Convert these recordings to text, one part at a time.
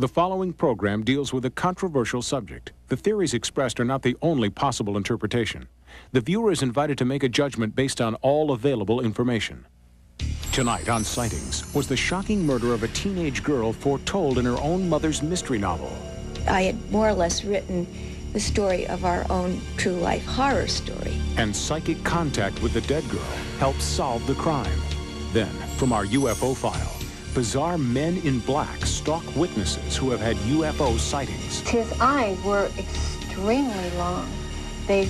The following program deals with a controversial subject. The theories expressed are not the only possible interpretation. The viewer is invited to make a judgment based on all available information. Tonight on Sightings was the shocking murder of a teenage girl foretold in her own mother's mystery novel. I had more or less written the story of our own true-life horror story. And psychic contact with the dead girl helped solve the crime. Then, from our UFO file, bizarre men in black stalk witnesses who have had UFO sightings. His eyes were extremely long. They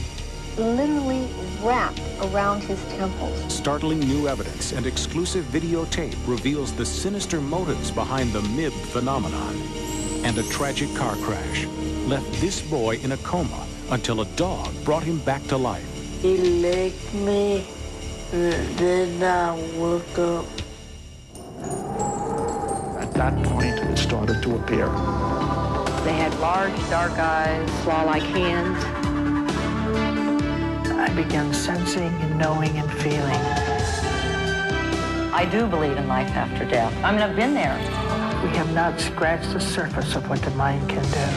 literally wrapped around his temples. Startling new evidence and exclusive videotape reveals the sinister motives behind the MIB phenomenon. And a tragic car crash left this boy in a coma until a dog brought him back to life. He licked me, and then I woke up. At that point, it started to appear. They had large, dark eyes, claw-like hands. I began sensing and knowing and feeling. I do believe in life after death. I mean, I've been there. We have not scratched the surface of what the mind can do.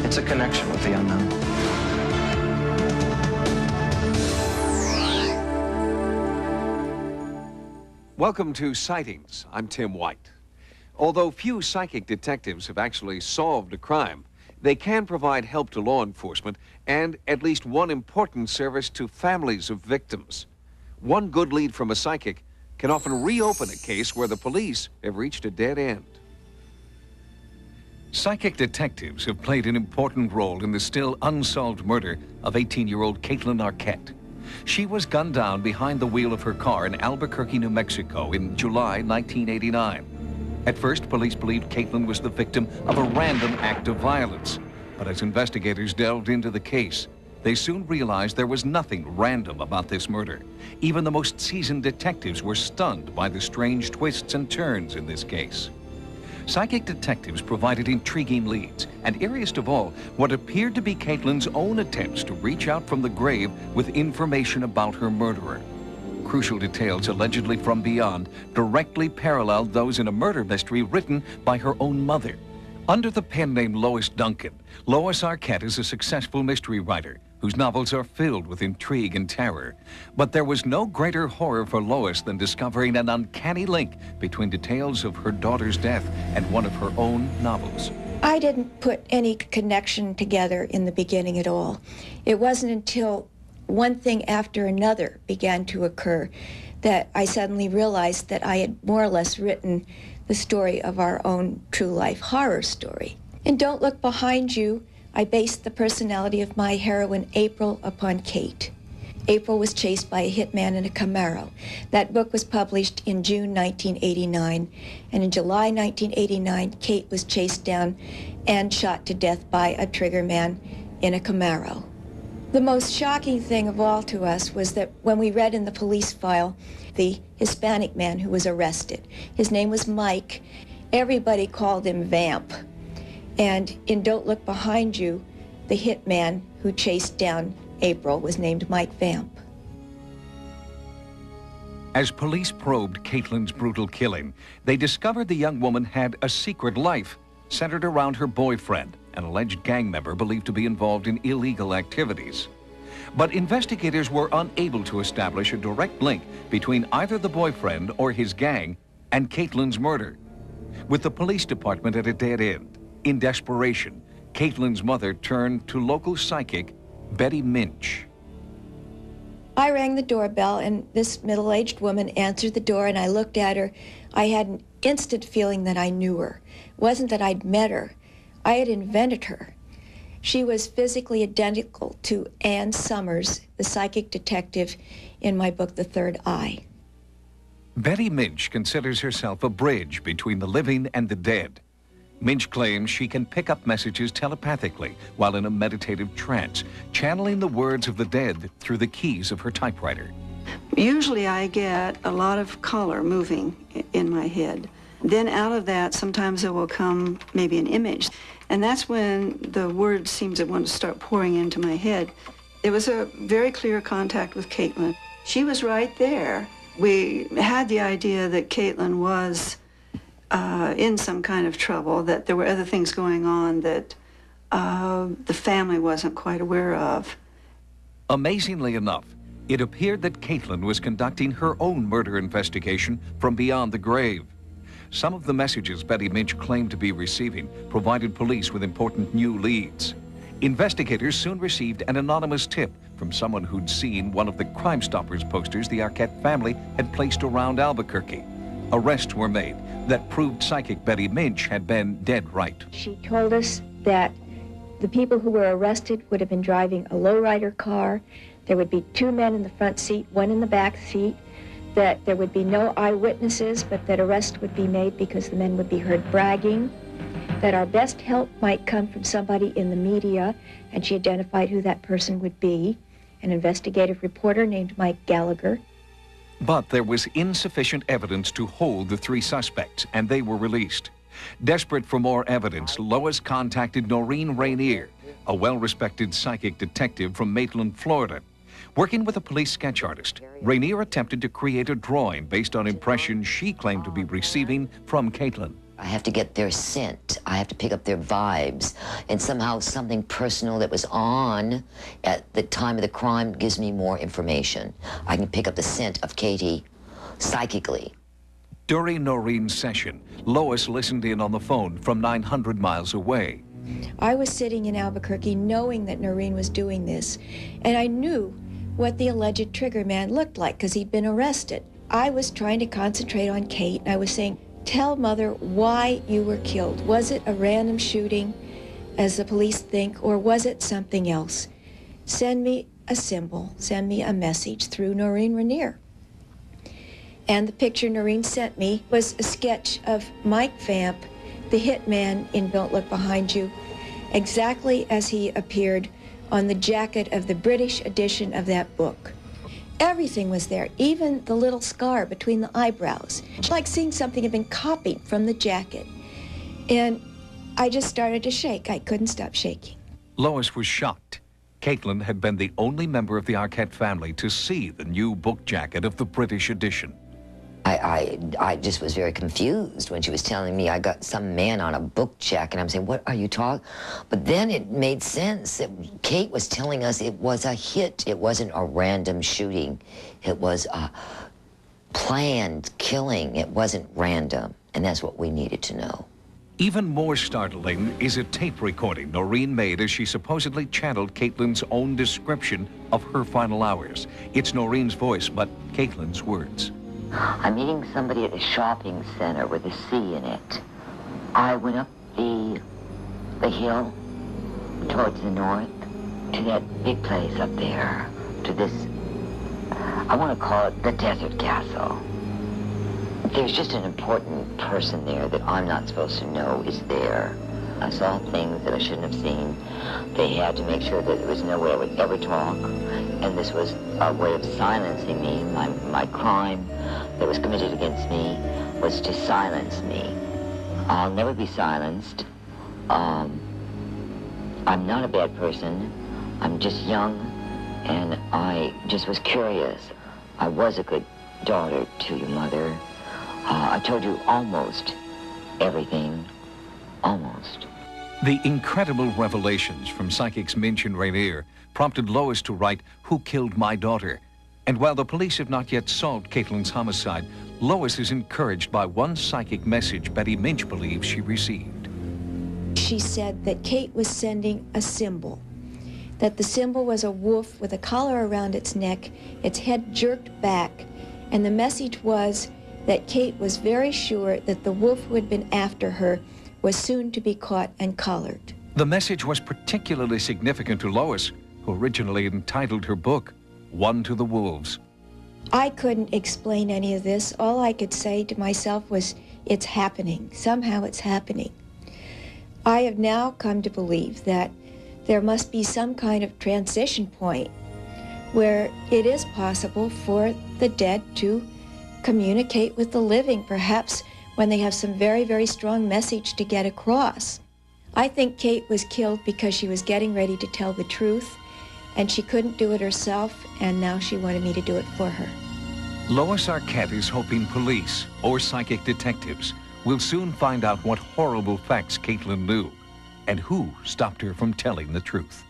It's a connection with the unknown. Welcome to Sightings. I'm Tim White. Although few psychic detectives have actually solved a crime, they can provide help to law enforcement and at least one important service to families of victims. One good lead from a psychic can often reopen a case where the police have reached a dead end. Psychic detectives have played an important role in the still unsolved murder of 18-year-old Caitlin Arquette. She was gunned down behind the wheel of her car in Albuquerque, New Mexico in July 1989. At first, police believed Caitlin was the victim of a random act of violence. But as investigators delved into the case, they soon realized there was nothing random about this murder. Even the most seasoned detectives were stunned by the strange twists and turns in this case. Psychic detectives provided intriguing leads, and eeriest of all, what appeared to be Caitlin's own attempts to reach out from the grave with information about her murderer. Crucial details allegedly from beyond directly paralleled those in a murder mystery written by her own mother. Under the pen name Lois Duncan, Lois Arquette is a successful mystery writer whose novels are filled with intrigue and terror. But there was no greater horror for Lois than discovering an uncanny link between details of her daughter's death and one of her own novels. I didn't put any connection together in the beginning at all. It wasn't until one thing after another began to occur that I suddenly realized that I had more or less written the story of our own true-life horror story. In Don't Look Behind You, I based the personality of my heroine, April, upon Kate. April was chased by a hitman in a Camaro. That book was published in June 1989, and in July 1989, Kate was chased down and shot to death by a trigger man in a Camaro. The most shocking thing of all to us was that when we read in the police file the Hispanic man who was arrested, his name was Mike, everybody called him Vamp. And in Don't Look Behind You, the hitman who chased down April was named Mike Vamp. As police probed Caitlin's brutal killing, they discovered the young woman had a secret life centered around her boyfriend, an alleged gang member believed to be involved in illegal activities. But investigators were unable to establish a direct link between either the boyfriend or his gang and Caitlin's murder. With the police department at a dead end, in desperation, Caitlin's mother turned to local psychic Betty Minch. I rang the doorbell, and this middle-aged woman answered the door, and I looked at her. I had an instant feeling that I knew her. It wasn't that I'd met her. I had invented her. She was physically identical to Ann Summers, the psychic detective in my book, The Third Eye. Betty Minch considers herself a bridge between the living and the dead. Minch claims she can pick up messages telepathically while in a meditative trance, channeling the words of the dead through the keys of her typewriter. Usually I get a lot of color moving in my head. Then out of that, sometimes there will come maybe an image. And that's when the words seem to want to start pouring into my head. It was a very clear contact with Caitlin. She was right there. We had the idea that Caitlin was in some kind of trouble, that there were other things going on that the family wasn't quite aware of. Amazingly enough, it appeared that Caitlin was conducting her own murder investigation from beyond the grave. Some of the messages Betty Minch claimed to be receiving provided police with important new leads. Investigators soon received an anonymous tip from someone who'd seen one of the Crime Stoppers posters the Arquette family had placed around Albuquerque. Arrests were made that proved psychic Betty Minch had been dead right. She told us that the people who were arrested would have been driving a lowrider car. There would be 2 men in the front seat, 1 in the back seat, that there would be no eyewitnesses, but that arrest would be made because the men would be heard bragging, that our best help might come from somebody in the media, and she identified who that person would be, an investigative reporter named Mike Gallagher. But there was insufficient evidence to hold the 3 suspects, and they were released. Desperate for more evidence, Lois contacted Noreen Rainier, a well-respected psychic detective from Maitland, Florida. Working with a police sketch artist, Rainier attempted to create a drawing based on impressions she claimed to be receiving from Caitlin. I have to get their scent. I have to pick up their vibes. And somehow something personal that was on at the time of the crime gives me more information. I can pick up the scent of Katie psychically. During Noreen's session, Lois listened in on the phone from 900 miles away. I was sitting in Albuquerque knowing that Noreen was doing this, and I knew what the alleged trigger man looked like because he'd been arrested. I was trying to concentrate on Kate, and I was saying, tell Mother why you were killed. Was it a random shooting, as the police think, or was it something else? Send me a symbol, send me a message through Noreen Rainier. And the picture Noreen sent me was a sketch of Mike Vamp, the hitman in Don't Look Behind You, exactly as he appeared on the jacket of the British edition of that book. Everything was there, even the little scar between the eyebrows. It's like seeing something had been copied from the jacket. And I just started to shake. I couldn't stop shaking. Lois was shocked. Caitlin had been the only member of the Arquette family to see the new book jacket of the British edition. I just was very confused when she was telling me I got some man on a book jacket, and I'm saying, what are you talking? But then it made sense that Kate was telling us it was a hit. It wasn't a random shooting. It was a planned killing. It wasn't random, and that's what we needed to know. Even more startling is a tape recording Noreen made as she supposedly channeled Caitlin's own description of her final hours. It's Noreen's voice, but Caitlin's words. I'm meeting somebody at a shopping center with a C in it. I went up the hill towards the north to that big place up there, to this, I want to call it the Desert Castle. There's just an important person there that I'm not supposed to know is there. I saw things that I shouldn't have seen. They had to make sure that there was no way I would ever talk, and this was a way of silencing me. My crime that was committed against me was to silence me. I'll never be silenced. I'm not a bad person. I'm just young, and I just was curious. I was a good daughter to your mother. I told you almost everything. Almost. The incredible revelations from psychics Minch and Rainier prompted Lois to write Who Killed My Daughter? And while the police have not yet solved Caitlin's homicide, Lois is encouraged by one psychic message Betty Minch believes she received. She said that Kate was sending a symbol, that the symbol was a wolf with a collar around its neck, its head jerked back, and the message was that Kate was very sure that the wolf who had been after her was soon to be caught and collared. The message was particularly significant to Lois, who originally entitled her book, One to the Wolves. I couldn't explain any of this. All I could say to myself was, it's happening. Somehow it's happening. I have now come to believe that there must be some kind of transition point where it is possible for the dead to communicate with the living, perhaps when they have some very, very strong message to get across. I think Kate was killed because she was getting ready to tell the truth, and she couldn't do it herself, and now she wanted me to do it for her. Lois Arquette is hoping police or psychic detectives We'll soon find out what horrible facts Caitlin knew and who stopped her from telling the truth.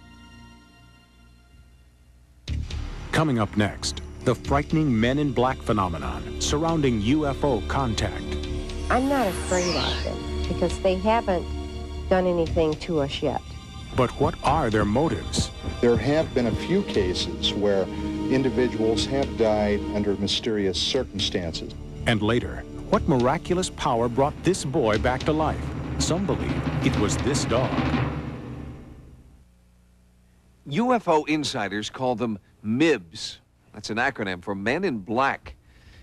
Coming up next, the frightening Men in Black phenomenon surrounding UFO contact. I'm not afraid of them because they haven't done anything to us yet. But what are their motives? There have been a few cases where individuals have died under mysterious circumstances. And later, what miraculous power brought this boy back to life? Some believe it was this dog. UFO insiders call them MIBs. That's an acronym for Men in Black.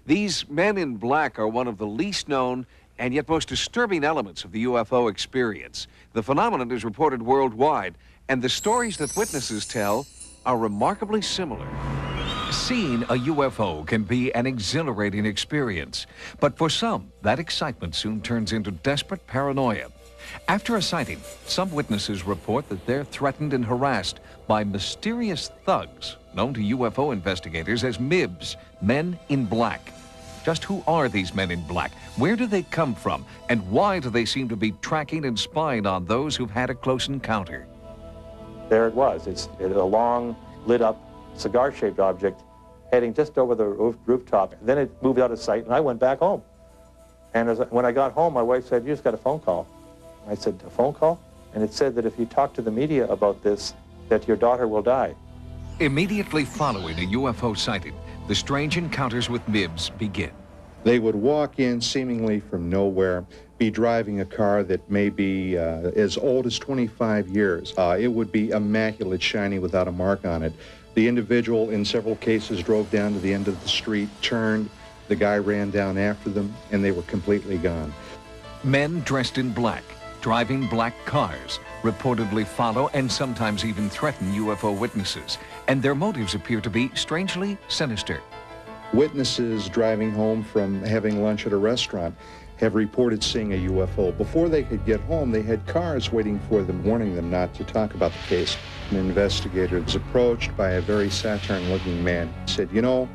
These Men in Black are one of the least known and yet most disturbing elements of the UFO experience. The phenomenon is reported worldwide, and the stories that witnesses tell are remarkably similar. Seeing a UFO can be an exhilarating experience, but for some, that excitement soon turns into desperate paranoia. After a sighting, some witnesses report that they're threatened and harassed by mysterious thugs known to UFO investigators as MIBs, Men in Black. Just who are these Men in Black? Where do they come from? And why do they seem to be tracking and spying on those who've had a close encounter? There it was. It's a long, lit-up, cigar-shaped object heading just over the rooftop. And then it moved out of sight, and I went back home. And when I got home, my wife said, "You just got a phone call." I said, "A phone call?" And it said that if you talk to the media about this, that your daughter will die. Immediately following a UFO sighting, the strange encounters with MIBs begin. They would walk in seemingly from nowhere, be driving a car that may be as old as 25 years. It would be immaculate, shiny, without a mark on it. The individual, in several cases, drove down to the end of the street, turned, the guy ran down after them, and they were completely gone. Men dressed in black, driving black cars, reportedly follow and sometimes even threaten UFO witnesses, and their motives appear to be strangely sinister. Witnesses driving home from having lunch at a restaurant have reported seeing a UFO. Before they could get home, they had cars waiting for them, warning them not to talk about the case. An investigator was approached by a very Saturn-looking man. He said, "You know,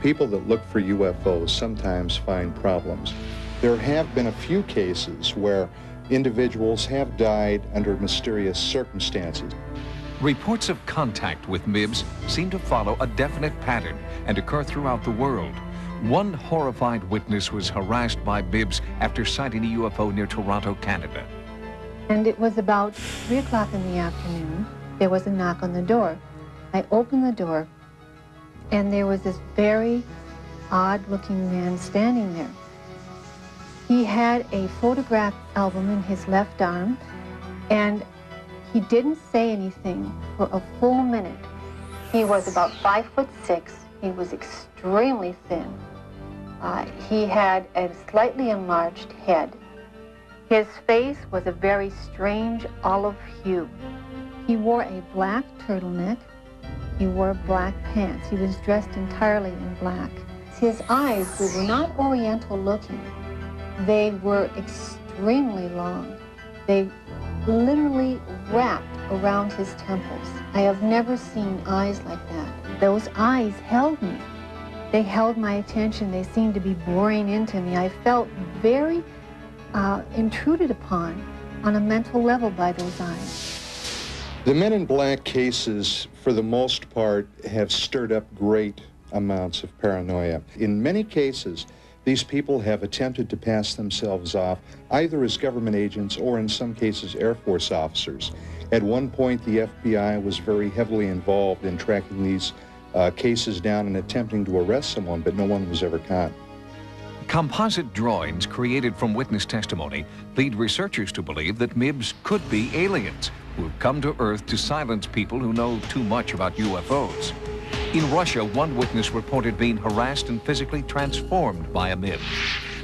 people that look for UFOs sometimes find problems." There have been a few cases where individuals have died under mysterious circumstances. Reports of contact with MIBs seem to follow a definite pattern and occur throughout the world. One horrified witness was harassed by MIBs after sighting a UFO near Toronto, Canada. And it was about 3 o'clock in the afternoon. There was a knock on the door. I opened the door, and there was this very odd-looking man standing there. He had a photograph album in his left arm, and he didn't say anything for a full minute. He was about 5'6". He was extremely thin. He had a slightly enlarged head. His face was a very strange olive hue. He wore a black turtleneck. He wore black pants. He was dressed entirely in black. His eyes were not oriental looking. They were extremely long. They literally wrapped around his temples. I have never seen eyes like that. Those eyes held me. They held my attention. They seemed to be boring into me. I felt very intruded upon on a mental level by those eyes. The Men in Black cases, for the most part, have stirred up great amounts of paranoia. In many cases, these people have attempted to pass themselves off either as government agents or in some cases Air Force officers. At one point, the FBI was very heavily involved in tracking these cases down and attempting to arrest someone, but no one was ever caught. Composite drawings created from witness testimony lead researchers to believe that MIBs could be aliens who have come to Earth to silence people who know too much about UFOs. In Russia, one witness reported being harassed and physically transformed by a MIB.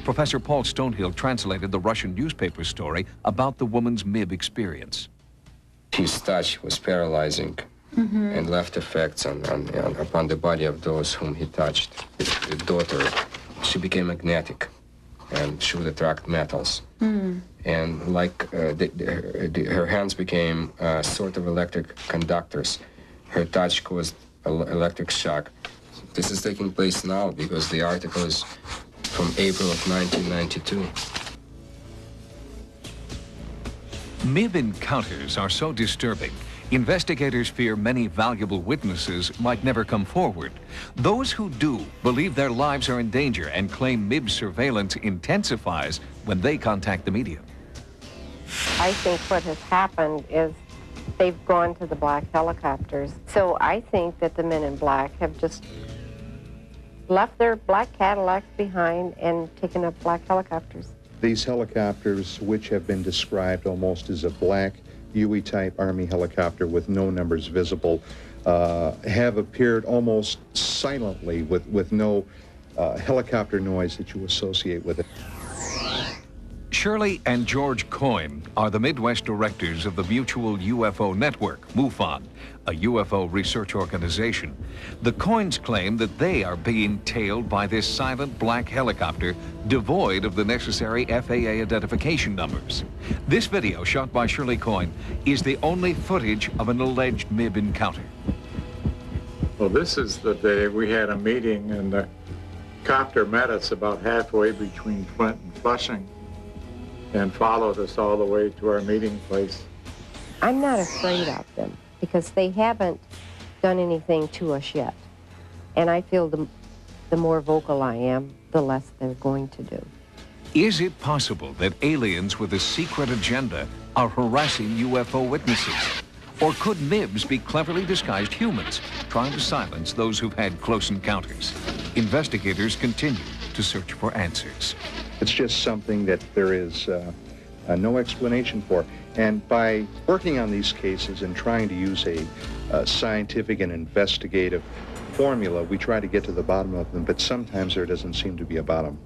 Professor Paul Stonehill translated the Russian newspaper story about the woman's MIB experience. His touch was paralyzing and left effects upon the body of those whom he touched. His daughter, she became magnetic and she would attract metals. And like her hands became sort of electric conductors. Her touch caused electric shock. This is taking place now because the article is from April of 1992. MIB encounters are so disturbing, investigators fear many valuable witnesses might never come forward. Those who do believe their lives are in danger and claim MIB surveillance intensifies when they contact the media. I think what has happened is they've gone to the black helicopters. So I think that the men in black have just left their black Cadillacs behind and taken up black helicopters. These helicopters, which have been described almost as a black Huey-type Army helicopter with no numbers visible, have appeared almost silently with no helicopter noise that you associate with it. Shirley and George Coyne are the Midwest directors of the Mutual UFO Network, MUFON, a UFO research organization. The Coynes claim that they are being tailed by this silent black helicopter devoid of the necessary FAA identification numbers. This video, shot by Shirley Coyne, is the only footage of an alleged MIB encounter. Well, this is the day we had a meeting, and the copter met us about halfway between Flint and Flushing and followed us all the way to our meeting place. I'm not afraid of them because they haven't done anything to us yet. And I feel the more vocal I am, the less they're going to do. Is it possible that aliens with a secret agenda are harassing UFO witnesses? Or could MIBs be cleverly disguised humans trying to silence those who've had close encounters? Investigators continue to search for answers. It's just something that there is no explanation for. And by working on these cases and trying to use a scientific and investigative formula, we try to get to the bottom of them, but sometimes there doesn't seem to be a bottom.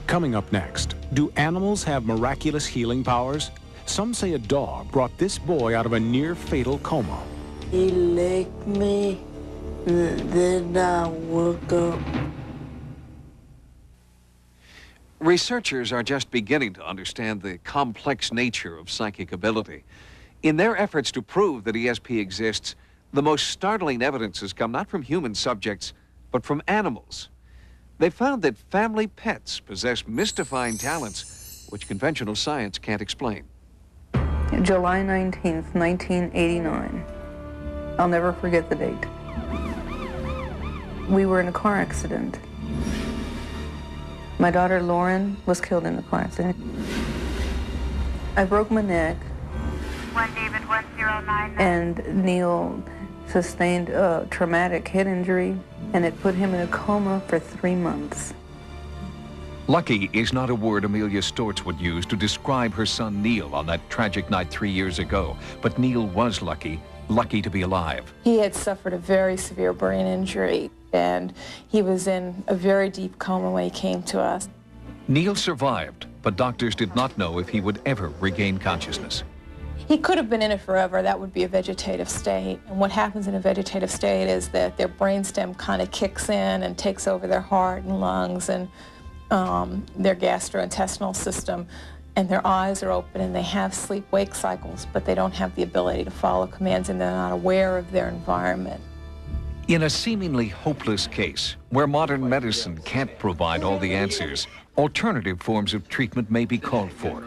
Coming up next, do animals have miraculous healing powers? Some say a dog brought this boy out of a near-fatal coma. He licked me, then I woke up. Researchers are just beginning to understand the complex nature of psychic ability. In their efforts to prove that ESP exists, the most startling evidence has come not from human subjects, but from animals. They found that family pets possess mystifying talents which conventional science can't explain. July 19th, 1989. I'll never forget the date. We were in a car accident. My daughter Lauren was killed in the car accident. I broke my neck. 1 David 1099. And Neil sustained a traumatic head injury, and it put him in a coma for 3 months. Lucky is not a word Amelia Stortz would use to describe her son Neil on that tragic night 3 years ago. But Neil was lucky to be alive. He had suffered a very severe brain injury, and he was in a very deep coma when he came to us. Neil survived, but doctors did not know if he would ever regain consciousness. He could have been in it forever. That would be a vegetative state. And what happens in a vegetative state is that their brainstem kind of kicks in and takes over their heart and lungs and their gastrointestinal system, and their eyes are open and they have sleep-wake cycles, but they don't have the ability to follow commands and they're not aware of their environment. In a seemingly hopeless case, where modern medicine can't provide all the answers, alternative forms of treatment may be called for.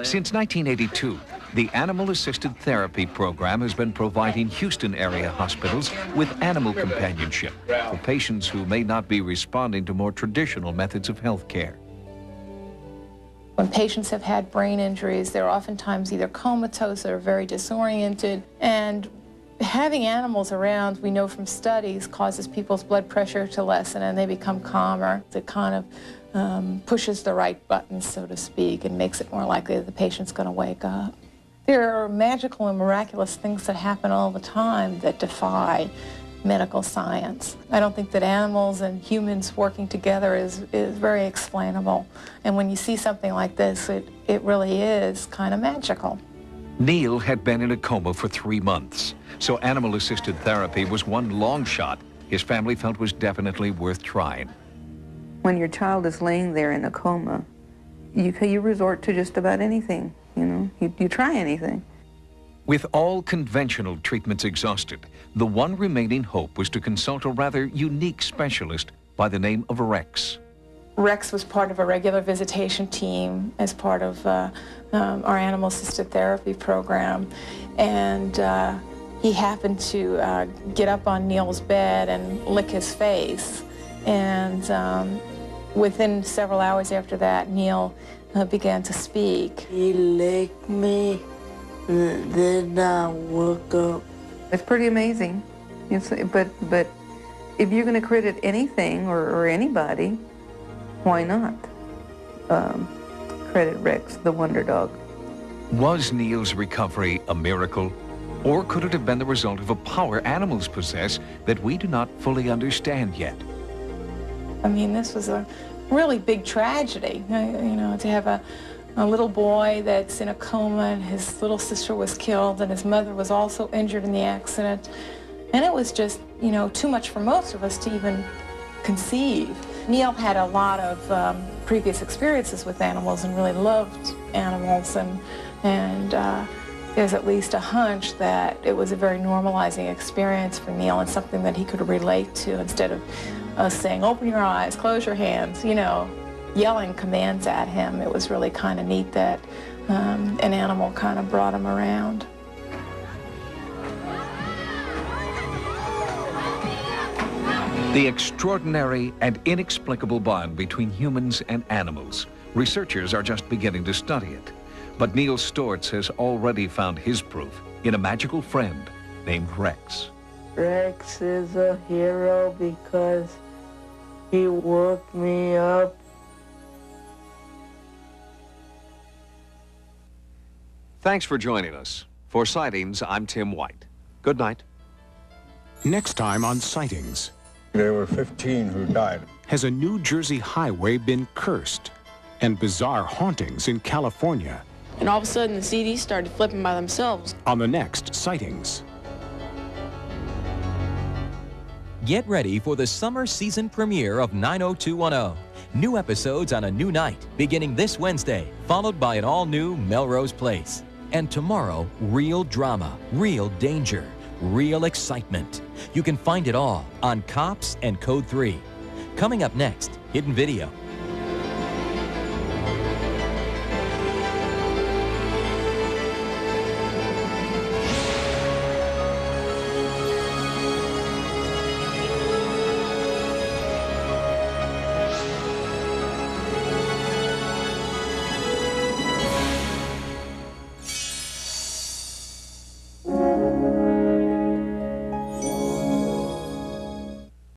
Since 1982, the Animal-Assisted Therapy program has been providing Houston area hospitals with animal companionship for patients who may not be responding to more traditional methods of health care. When patients have had brain injuries, they're oftentimes either comatose or very disoriented, and having animals around, we know from studies, causes people's blood pressure to lessen and they become calmer. It kind of pushes the right buttons, so to speak, and makes it more likely that the patient's going to wake up. There are magical and miraculous things that happen all the time that defy medical science. I don't think that animals and humans working together is very explainable. And when you see something like this, it really is kind of magical. Neil had been in a coma for 3 months, so animal-assisted therapy was one long shot his family felt was definitely worth trying. When your child is laying there in a coma, you resort to just about anything, you know, you try anything. With all conventional treatments exhausted, the one remaining hope was to consult a rather unique specialist by the name of Rex. Rex was part of a regular visitation team as part of our animal-assisted therapy program, and he happened to get up on Neil's bed and lick his face, and within several hours after that, Neil began to speak. He licked me, then I woke up. It's pretty amazing. But if you're going to credit anything or anybody, why not credit Rex, the wonder dog? Was Neil's recovery a miracle? Or could it have been the result of a power animals possess that we do not fully understand yet? I mean, this was a really big tragedy, you know, to have a little boy that's in a coma, and his little sister was killed, and his mother was also injured in the accident. And it was just, you know, too much for most of us to even conceive. Neil had a lot of previous experiences with animals and really loved animals, and there's at least a hunch that it was a very normalizing experience for Neil and something that he could relate to, instead of us saying, open your eyes, close your hands, you know, yelling commands at him. It was really kind of neat that an animal kind of brought him around. The extraordinary and inexplicable bond between humans and animals. Researchers are just beginning to study it. But Neil Stortz has already found his proof in a magical friend named Rex. Rex is a hero because he woke me up. Thanks for joining us. For Sightings, I'm Tim White. Good night. Next time on Sightings. There were 15 who died. Has a New Jersey highway been cursed? And bizarre hauntings in California. And all of a sudden, the CDs started flipping by themselves. On the next Sightings. Get ready for the summer season premiere of 90210. New episodes on a new night, beginning this Wednesday, followed by an all-new Melrose Place. And tomorrow, real drama, real danger, real excitement. You can find it all on Cops and Code 3. Coming up next, Hidden Video.